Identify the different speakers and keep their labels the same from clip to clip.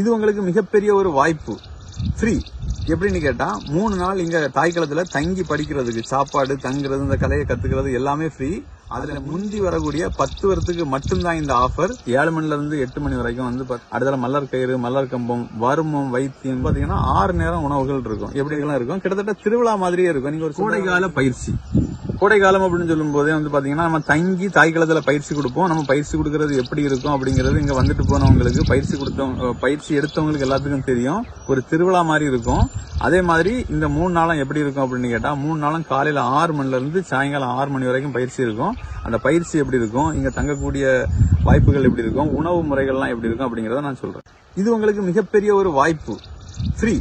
Speaker 1: இது உங்களுக்கு மிகப்பெரிய ஒரு வாய்ப்பு. ஃப்ரீ. எப்படின்னு கேட்டா 3 நாள் இங்க தாய்க்களத்துல தங்கி படிக்கிறதுக்கு சாப்பாடு, தங்குறது, இந்த கலையை கத்துக்கிறது எல்லாமே ஃப்ரீ. அதுல முந்தி வரக்கூடிய 10 வருஷத்துக்கு மட்டும்தான் இந்த ஆஃபர். 7 மணில இருந்து 8 மணி வரைக்கும் அடுத்த மலர் கயிறு, மலர் கம்பம், வருமம், வைத்தியம் பாத்தீங்கன்னா 6 நேரம் உணவுகள் இருக்கும். எப்படிலாம் இருக்கும், கிட்டத்தட்ட திருவிழா மாதிரியே இருக்கும். நீங்க ஒரு கோடைகால பயிற்சி, கோடைக்காலம் அப்படின்னு சொல்லும் போதே பாத்தீங்கன்னா நம்ம தங்கி தாய்க்களத்துல பயிற்சி கொடுப்போம். நம்ம பயிற்சி கொடுக்கறது எப்படி இருக்கும் அப்படிங்கறது இங்க வந்துட்டு போனவங்களுக்கு, பயிற்சி எடுத்தவங்களுக்கு எல்லாத்துக்கும் தெரியும். ஒரு திருவிழா மாதிரி இருக்கும். அதே மாதிரி இந்த 3 நாளும் எப்படி இருக்கும் அப்படின்னு கேட்டா 3 நாளும் காலையில 6 மணில இருந்து சாயங்காலம் 6 மணி வரைக்கும் பயிற்சி இருக்கும். அந்த பயிற்சி எப்படி இருக்கும், இங்க தங்கக்கூடிய வாய்ப்புகள் எப்படி இருக்கும், உணவு முறைகள்லாம் எப்படி இருக்கும் அப்படிங்கறத நான் சொல்றேன். இது உங்களுக்கு மிகப்பெரிய ஒரு வாய்ப்பு. ஃப்ரீ.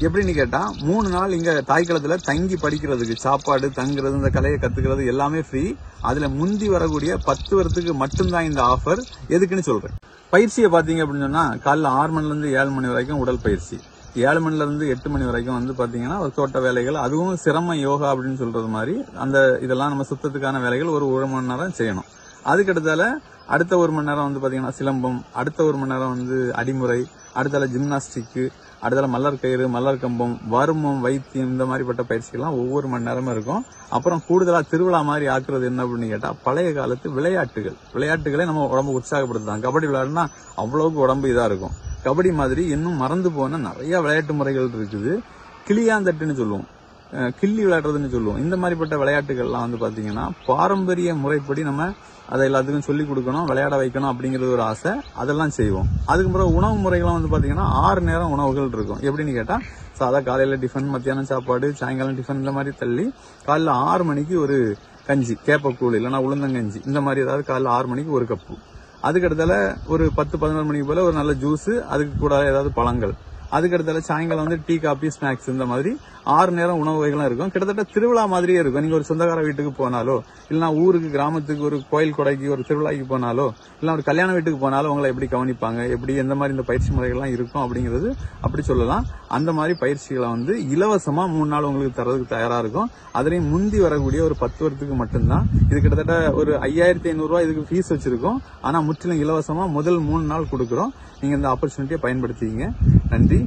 Speaker 1: எப்படின்னு கேட்டா 3 நாள் இங்க தாய்க்களத்துல தங்கி படிக்கிறதுக்கு சாப்பாடு, தங்குறது, இந்த கலையை கத்துக்கிறது எல்லாமே ஃப்ரீ. அதுல முந்தி வரக்கூடிய 10 வருஷத்துக்கு மட்டும்தான் இந்த ஆஃபர். எதுக்குன்னு சொல்றேன். பயிற்சியை பாத்தீங்க அப்படின்னு சொன்னா காலைல 6 மணில இருந்து 7 மணி வரைக்கும் உடல் பயிற்சி, 7 மணில இருந்து 8 மணி வரைக்கும் பாத்தீங்கன்னா ஒரு தோட்ட வேலைகள், அதுவும் சிரம யோகா அப்படின்னு சொல்றது மாதிரி அந்த இதெல்லாம் நம்ம சுத்தத்துக்கான வேலைகள் ஒரு 1 மணி நேரம் செய்யணும். அதுக்கடுத்தால அடுத்த 1 மணி நேரம் பாத்தீங்கன்னா சிலம்பம், அடுத்த 1 மணி நேரம் அடிமுறை, அடுத்தால ஜிம்னாஸ்டிக், அடுத்தால மலர் கயிறு, மலர் கம்பம், வருமம், வைத்தியம், இந்த மாதிரிப்பட்ட பயிற்சிகள்லாம் ஒவ்வொரு மணி நேரமும் இருக்கும். அப்புறம் கூடுதலா திருவிழா மாதிரி ஆக்குறது என்ன அப்படின்னு கேட்டா பழைய காலத்து விளையாட்டுகளை நம்ம உடம்பு உற்சாகப்படுத்தலாம். கபடி விளையாடுனா அவ்வளவுக்கு உடம்பு இதா இருக்கும். கபடி மாதிரி இன்னும் மறந்து போன நிறைய விளையாட்டு முறைகள் இருக்குது. கிளியாந்தட்டுன்னு சொல்லுவோம், கிள்ளி விளையாடுறதுன்னு சொல்லுவோம். இந்த மாதிரிப்பட்ட விளையாட்டுகள்லாம் பாத்தீங்கன்னா பாரம்பரிய முறைப்படி நம்ம அதை எல்லாத்துக்கும் சொல்லிக் கொடுக்கணும், விளையாட வைக்கணும் அப்படிங்கிறது ஒரு ஆசை. அதெல்லாம் செய்வோம். அதுக்கு பிறகு உணவு முறைகள்லாம் பாத்தீங்கன்னா 6 நேரம் உணவுகள் இருக்கும். எப்படின்னு கேட்டா சாதா காலையில டிஃபன், மத்தியானம் சாப்பாடு, சாயங்காலம் டிஃபன், இந்த மாதிரி தள்ளி காலைல 6 மணிக்கு ஒரு கஞ்சி, கேப்பக்கூழ் இல்லைன்னா உளுந்தங்கஞ்சி, இந்த மாதிரி ஏதாவது காலைல 6 மணிக்கு ஒரு கப்பு. அதுக்கடுத்தால ஒரு 10-11 மணிக்கு போல ஒரு நல்ல ஜூஸ், அதுக்கு கூட ஏதாவது பழங்கள். அதுக்கடுத்தால சாயங்காலம் டீ, காபி, ஸ்நாக்ஸ், இந்த மாதிரி 6 நேரம் உணவு வகைகளும் இருக்கும். கிட்டத்தட்ட திருவிழா மாதிரியே இருக்கும். நீங்க ஒரு சொந்தக்கார வீட்டுக்கு போனாலோ, இல்லைன்னா ஊருக்கு, கிராமத்துக்கு, ஒரு கோயில் கொடைக்கு, ஒரு திருவிழாக்கு போனாலோ, இல்ல ஒரு கல்யாண வீட்டுக்கு போனாலும் உங்களை எப்படி கவனிப்பாங்க, எப்படி எந்த மாதிரி இந்த பயிற்சி முறைகள்லாம் இருக்கும் அப்படிங்கிறது அப்படி சொல்லலாம். அந்த மாதிரி பயிற்சிகளை இலவசமா 3 நாள் உங்களுக்கு தரதுக்கு தயாரா இருக்கும். அதுலயும் முந்தி வரக்கூடிய ஒரு 10 வருஷத்துக்கு மட்டும்தான். இது கிட்டத்தட்ட ஒரு 5500 ரூபாய் இதுக்கு ஃபீஸ் வச்சிருக்கோம். ஆனா முற்றிலும் இலவசமா முதல் 3 நாள் கொடுக்குறோம். நீங்க இந்த ஆப்பர்ச்சுனிட்டியை பயன்படுத்திக்கங்க. நன்றி.